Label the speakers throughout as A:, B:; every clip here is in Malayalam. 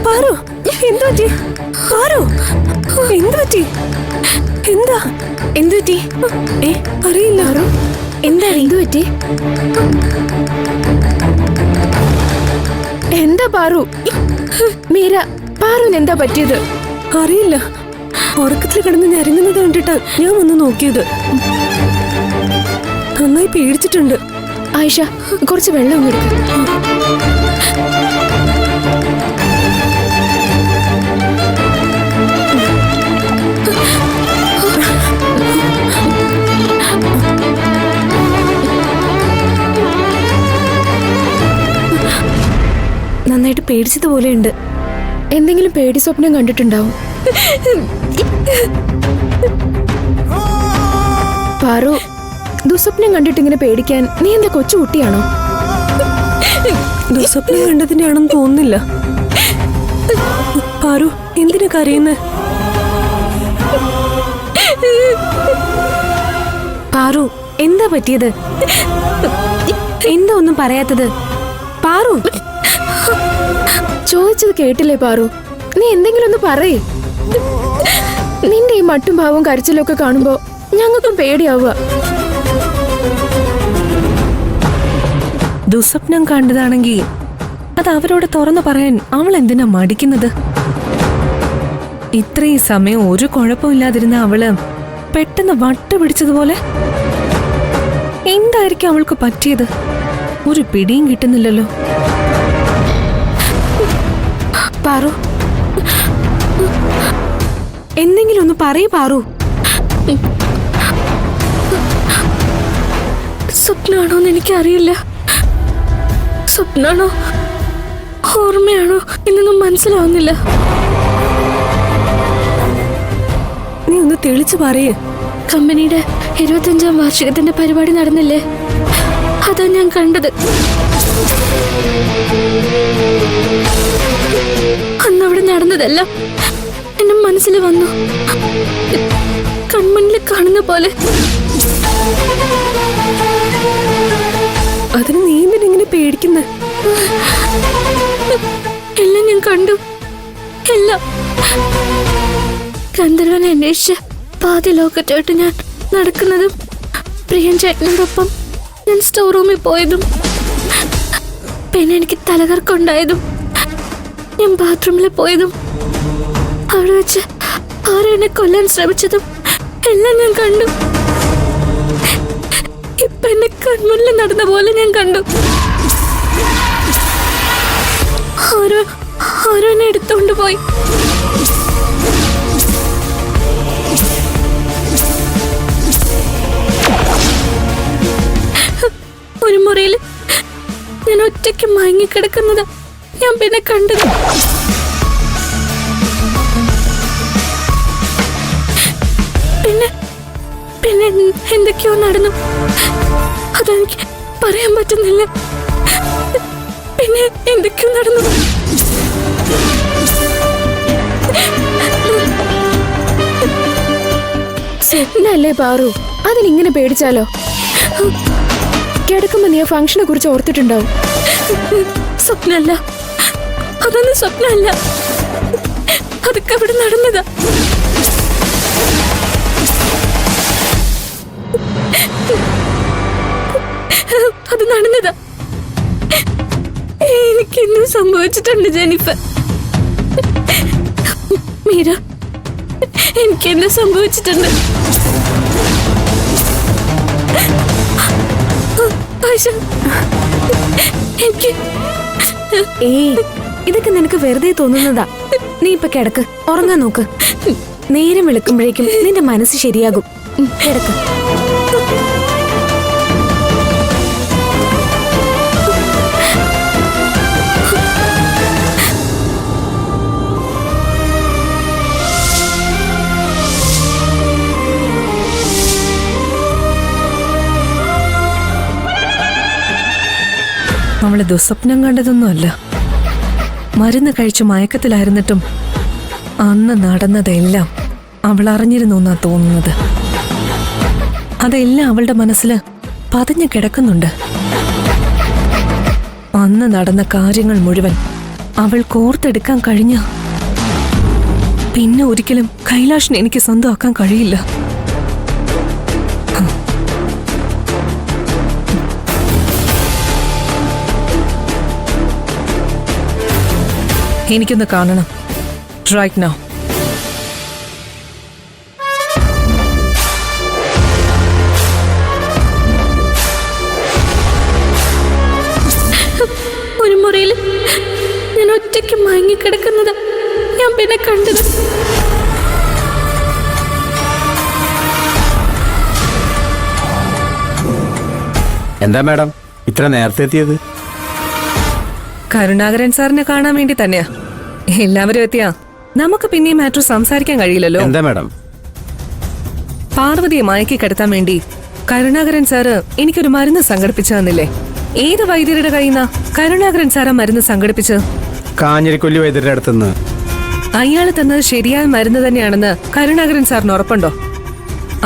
A: പാറു എന്തു പറ്റി? പാറു എന്തു പറ്റി? എന്താ
B: എന്തു പറ്റി?
A: അറിയില്ല.
B: എന്താ എന്തു പറ്റി? എന്താ പാറു? മീര, പാറുവിന് എന്താ പറ്റിയത്?
A: അറിയില്ല. ഉറക്കത്തിൽ കിടന്ന് ഞരങ്ങുന്നത് കണ്ടിട്ടാ ഞാൻ വന്ന് നോക്കിയത്. നന്നായി പേടിച്ചിട്ടുണ്ട്.
B: ആയിഷ, കുറച്ച് വെള്ളം എടുക്കും.
A: നന്നായിട്ട് പേടിച്ചതുപോലെയുണ്ട്.
B: എന്തെങ്കിലും പേടി സ്വപ്നം കണ്ടിട്ടുണ്ടാവും. പാറു, ദുസ്വപ്നം കണ്ടിട്ട് ഇങ്ങനെ പേടിക്കാൻ നീ എന്താ കൊച്ചുകുട്ടിയാണോ?
A: ദുസ്വപ്നം കണ്ടതിന്റെ ആണെന്ന് തോന്നുന്നില്ല. പാറു എന്തിനാ കരയുന്നേ? പാറു എന്താ പറ്റിയത്? എന്താ ഒന്നും പറയാത്തത്? പാറു
B: ചോദിച്ചത് കേട്ടില്ലേ പാറു? നീ എന്തെങ്കിലും ഒന്ന് പറയേ. നിന്റെ ഈ മട്ടും ഭാവവും കരച്ചിലും ഒക്കെ കാണുമ്പോ ഞങ്ങൾക്കും പേടിയാവുക.
A: ദുസ്വപ്നം കണ്ടതാണെങ്കിൽ അത് അവരോട് തുറന്നു പറയാൻ അവൾ എന്തിനാ മടിക്കുന്നത്? ഇത്രയും സമയം ഒരു കുഴപ്പമില്ലാതിരുന്ന അവള് പെട്ടെന്ന് വട്ടുപിടിച്ചതുപോലെ. എന്തായിരിക്കും അവൾക്ക് പറ്റിയത്? ഒരു പിടിയും കിട്ടുന്നില്ലല്ലോ. പാറു എന്തെങ്കിലും ഒന്ന് പറയൂ പാറു. സ്വപ്നാണോന്ന് എനിക്കറിയില്ല. സ്വപ്നാണോ ഓർമ്മയാണോ എന്നൊന്നും മനസ്സിലാവുന്നില്ല. നീ ഒന്ന് തെളിച്ചു പറയേ.
B: കമ്പനിയുടെ 25ാം വാർഷികത്തിന്റെ പരിപാടി നടന്നില്ലേ? അതാ ഞാൻ കണ്ടത്. അന്നവിടെ നടന്നതെല്ലാം എന്റെ മനസ്സിൽ വന്നു. കൺമുന്നിൽ കാണുന്ന പോലെ.
A: അതിന് നീ എന്തിനെങ്ങനെ പേടിക്കുന്നേ?
B: എല്ലാം ഞാൻ കണ്ടു. എല്ലാം. ഗന്ധർവനെ അന്വേഷിച്ച് പാതി ലോകത്തായിട്ട് ഞാൻ നടക്കുന്നതും, പ്രിയൻ ചേട്ടനോടൊപ്പം ഞാൻ സ്റ്റോർ റൂമിൽ പോയതും, പിന്നെ എനിക്ക് തലകർക്കുണ്ടായതും, ഞാൻ ബാത്റൂമിൽ പോയതും, അവിടെ വെച്ച് ആരും എന്നെ കൊല്ലാൻ ശ്രമിച്ചതും എല്ലാം ഞാൻ കണ്ടു. ഇപ്പൊ എന്നെ കൺമുന്നിൽ നടന്ന പോലെ ഞാൻ കണ്ടു. ആരോ എന്നെ എടുത്തോണ്ട് പോയി. ഒരു മുറിയിൽ ഞാൻ ഒറ്റയ്ക്ക് മയങ്ങിക്കിടക്കുന്നതാ ഞാൻ പിന്നെ കണ്ടത്. പിന്നെ എന്തൊക്കെയോ നടന്നു. അതെനിക്ക് പറയാൻ പറ്റുന്നില്ല. പിന്നെ എന്തൊക്കെയോ നടന്നു. സ്വപ്നല്ലേ പാറു? അതിനിങ്ങനെ പേടിച്ചാലോ? കിടക്കുമ്പോ നീ ആ ഫംഗ്ഷനെ കുറിച്ച് ഓർത്തിട്ടുണ്ടാവും. സ്വപ്നല്ല, അതൊന്നും സ്വപ്നമല്ല. അതൊക്കെ അവിടെ നടന്നതാ. അത് നടന്നതാ. എനിക്കെന്നും സംഭവിച്ചിട്ടുണ്ട് ജെനിഫർ. മീര, എനിക്കെന്നും സംഭവിച്ചിട്ടുണ്ട്.
A: ഇതൊക്കെ നിനക്ക് വെറുതെ തോന്നുന്നതാ. നീ ഇപ്പൊ കിടക്ക്, ഉറങ്ങാൻ നോക്ക്. നേരം വെളുക്കുമ്പോഴേക്കും നിന്റെ മനസ്സ് ശരിയാകും. കിടക്ക്. അവള് ദുസ്വപ്നം കണ്ടതൊന്നുമല്ല. മരുന്ന് കഴിച്ചു മയക്കത്തിലായിരുന്നിട്ടും അന്ന് നടന്നതെല്ലാം അവൾ അറിഞ്ഞിരുന്നു എന്നാ തോന്നുന്നത്. അതെല്ലാം അവളുടെ മനസ്സിൽ പതിഞ്ഞു കിടക്കുന്നുണ്ട്. അന്ന് നടന്ന കാര്യങ്ങൾ മുഴുവൻ
C: അവൾ കോർത്തെടുക്കാൻ കഴിഞ്ഞ പിന്നെ ഒരിക്കലും കൈലാഷിനെ എനിക്ക് സ്വന്തമാക്കാൻ കഴിയില്ല. എനിക്കൊന്ന് കാണണം റൈറ്റ് നൗ.
B: ഒരു മുറിയിൽ ഞാൻ ഒറ്റയ്ക്ക് മയങ്ങിക്കിടക്കുന്നത് ഞാൻ പിന്നെ കണ്ടത്.
D: എന്താ മാഡം ഇത്ര നേരത്തെ എത്തിയത്?
C: കരുണാകരൻ സാറിനെ കാണാൻ വേണ്ടി തന്നെയാ. എല്ലാവരും എത്തിയാ നമുക്ക് പിന്നെ ഈ മാറ്റർ സംസാരിക്കാൻ കഴിയില്ലല്ലോ.
D: എന്താ മാഡം?
C: പാർവതിയെ മയക്കി കിടത്താൻ വേണ്ടി കരുണാകരൻ സാറ് എനിക്കൊരു മരുന്ന് സംഘടിപ്പിച്ചു തന്നില്ലേ? ഏത് വൈദ്യരുടെ കയ്യിൽ നിന്നാ കരുണാകരൻ സാറാ മരുന്ന് സംഘടിപ്പിച്ചത്?
D: കാഞ്ഞിരക്കൊല്ലി വൈദ്യരുടെ അടുത്തുനിന്ന്.
C: അയാൾ തന്നത് ശരിയായ മരുന്ന് തന്നെയാണെന്ന് കരുണാകരൻ സാറിന് ഉറപ്പുണ്ടോ?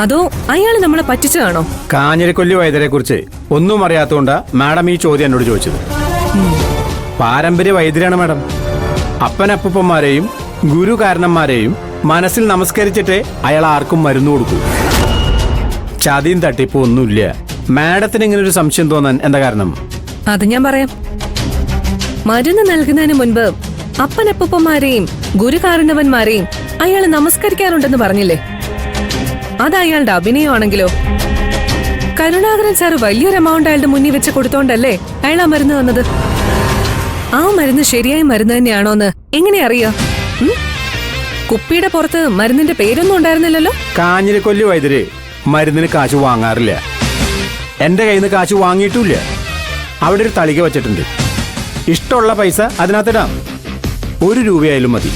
C: അതോ അയാൾ നമ്മളെ പറ്റിച്ചതാണോ?
D: കാഞ്ഞിരക്കൊല്ലി വൈദ്യരെ കുറിച്ച് ഒന്നും അറിയാത്തതുകൊണ്ടാ മാഡം ഈ ചോദ്യം എന്നോട് ചോദിച്ചത്. പാരമ്പര്യ വൈദ്യരാണ് മാഡം. അപ്പനപ്പൂപ്പന്മാരെയും ഗുരുകാരണന്മാരെയും മനസ്സിൽ നമസ്കരിച്ചിട്ടേ അയാൾ ആർക്കും മരുന്ന് കൊടുക്കൂ. ചതിയും തട്ടിപ്പും ഒന്നുമില്ല. മാഡത്തിന് ഇങ്ങനെ ഒരു സംശയം തോന്നാൻ എന്താ കാരണം?
C: അത് ഞാൻ പറയാം. മരുന്ന് നൽകുന്നതിന് മുൻപ് അപ്പനപ്പൂപ്പന്മാരെയും ഗുരുകാരണവന്മാരെയും അയാൾ നമസ്കരിക്കാറുണ്ടെന്ന് പറഞ്ഞില്ലേ? അത് അയാളുടെ അഭിനയമാണെങ്കിലോ? കരുണാകരൻ സാറ് വലിയൊരു എമൗണ്ട് അയാളുടെ മുന്നിൽ വെച്ച് കൊടുത്തോണ്ടല്ലേ അയാൾ ആ മരുന്ന് തന്നത്. ആ മരുന്ന് ശരിയായ മരുന്ന് തന്നെയാണോന്ന് എങ്ങനെ അറിയാ? കുപ്പിയുടെ പുറത്ത് മരുന്നിന്റെ പേരൊന്നും ഉണ്ടായിരുന്നില്ലല്ലോ.
D: കാഞ്ഞിരക്കൊല്ലി വൈദ്യര് മരുന്നിന് കാശ് വാങ്ങാറില്ല. എന്റെ കയ്യിൽ നിന്ന് കാശ് വാങ്ങിയിട്ടില്ല. അവിടെ ഒരു തളിക വെച്ചിട്ടുണ്ട്. ഇഷ്ടമുള്ള പൈസ അതിനകത്തിടാം. 1 രൂപയായാലും മതി.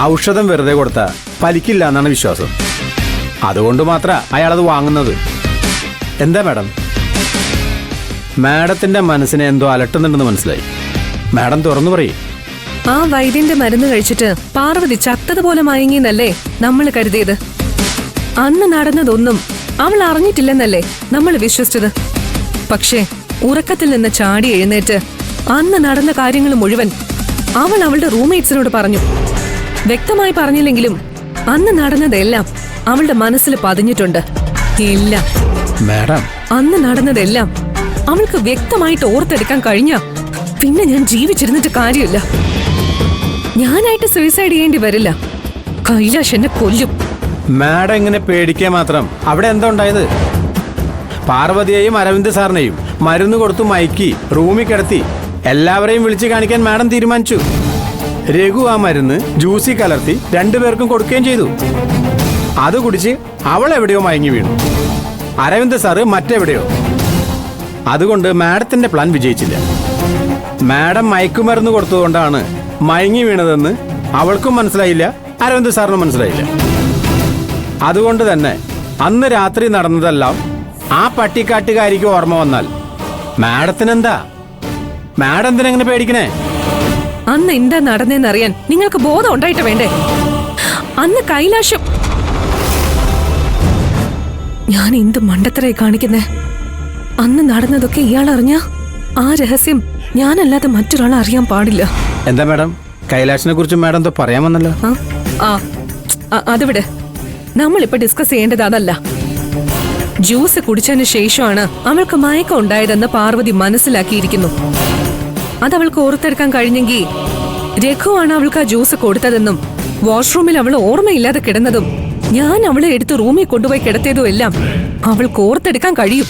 D: ഔഷധം വെറുതെ കൊടുത്താ ഫലിക്കില്ല എന്നാണ് വിശ്വാസം. അതുകൊണ്ട് മാത്ര അയാളത് വാങ്ങുന്നത്. എന്താ മാഡം? മാഡത്തിന്റെ മനസ്സിനെ എന്തോ അലട്ടുന്നുണ്ടെന്ന് മനസ്സിലായി. മാഡം തുറന്നു പറയേ.
C: ആ വൈദ്യന്റെ മരുന്ന് കഴിച്ചിട്ട് പാർവതി ചത്തതുപോലെ മയങ്ങിന്നല്ലേ നമ്മൾ കരുതിയത്. അന്ന് നടന്നതൊന്നും അവൾ അറിഞ്ഞിട്ടില്ലെന്നല്ലേ നമ്മൾ വിശ്വസിച്ചത്. പക്ഷേ ഉറക്കത്തിൽ നിന്ന് ചാടി എഴുന്നേറ്റ് അന്ന് നടന്ന കാര്യങ്ങൾ മുഴുവൻ അവൾ അവളുടെ റൂംമേറ്റ്സിനോട് പറഞ്ഞു. വ്യക്തമായി പറഞ്ഞില്ലെങ്കിലും അന്ന് നടന്നതെല്ലാം അവളുടെ മനസ്സിൽ പതിഞ്ഞിട്ടുണ്ട്. എല്ലാം
D: മാഡം,
C: അന്ന് നടന്നതെല്ലാം അവൾക്ക് വ്യക്തമായിട്ട് ഓർത്തെടുക്കാൻ കഴിഞ്ഞ പിന്നെ ഞാൻ ജീവിച്ചിരുന്നിട്ട് കാര്യമില്ല. ഞാനായിട്ട് സൂയിസൈഡ് ചെയ്യേണ്ടി വരില്ല. കൈലാഷ് എന്നെ കൊല്ലും.
D: മാഡം ഇങ്ങനെ പേടിക്കാൻ മാത്രം അവിടെ എന്താ ഉണ്ടായത്? പാർവതിയെയും അരവിന്ദ് സാറിനെയും മരുന്ന് കൊടുത്തു മയക്കി റൂമിൽ കിടത്തി എല്ലാവരെയും വിളിച്ചു കാണിക്കാൻ മാഡം തീരുമാനിച്ചു. രഘു ആ മരുന്ന് ജ്യൂസി കലർത്തി 2 പേർക്കും കൊടുക്കുകയും ചെയ്തു. അത് കുടിച്ച് അവൾ എവിടെയോ മയങ്ങി വീണു. അരവിന്ദ് സാറ് മറ്റെവിടെയോ. അതുകൊണ്ട് മാഡത്തിന്റെ പ്ലാൻ വിജയിച്ചില്ല. മാഡം മയക്കുമരുന്ന് കൊടുത്തതുകൊണ്ടാണ് മയങ്ങി വീണതെന്ന് അവൾക്കും മനസ്സിലായില്ല, അരവിന്ദ് സാറിനും മനസ്സിലായില്ല. അതുകൊണ്ട് തന്നെ അന്ന് രാത്രി നടന്നതെല്ലാം ആ പട്ടിക്കാട്ടുകാരിക്ക് ഓർമ്മ വന്നാൽ മാഡത്തിനെന്താ? മാഡം എന്തിനെങ്ങനെ പേടിക്കണേ?
C: അന്ന് എന്താ നടന്നേന്നറിയാൻ നിങ്ങൾക്ക് ബോധം ഉണ്ടായിട്ട് വേണ്ടേ? അന്ന് കൈലാഷം ഞാൻ എന്ത് മണ്ടത്തരായി കാണിക്കുന്നേ? അന്ന് നടന്നതൊക്കെ ഇയാൾ അറിഞ്ഞ ആ രഹസ്യം ഞാനല്ലാതെ മറ്റൊരാൾ അറിയാൻ പാടില്ല.
D: എന്താ മാഡം, കൈലാഷിനെ കുറിച്ച് മാഡം എന്തോ പറയാമെന്നല്ലോ?
C: അതിവിടെ നമ്മളിപ്പോ ഡിസ്കസ് ചെയ്യേണ്ടത് അതല്ല. ജ്യൂസ് കുടിച്ചതിന് ശേഷമാണ് അവൾക്ക് മയക്കം ഉണ്ടായതെന്ന് പാർവതി മനസ്സിലാക്കിയിരിക്കുന്നു. അതവൾക്ക് ഓർത്തെടുക്കാൻ കഴിഞ്ഞെങ്കിൽ രഘുവാണ് അവൾക്ക് ആ ജ്യൂസ് കൊടുത്തതെന്നും വാഷ്റൂമിൽ അവൾ ഓർമ്മയില്ലാതെ കിടന്നതും ഞാൻ അവളെ എടുത്ത് റൂമിൽ കൊണ്ടുപോയി കിടത്തിയതും എല്ലാം അവൾക്ക് ഓർത്തെടുക്കാൻ കഴിയും.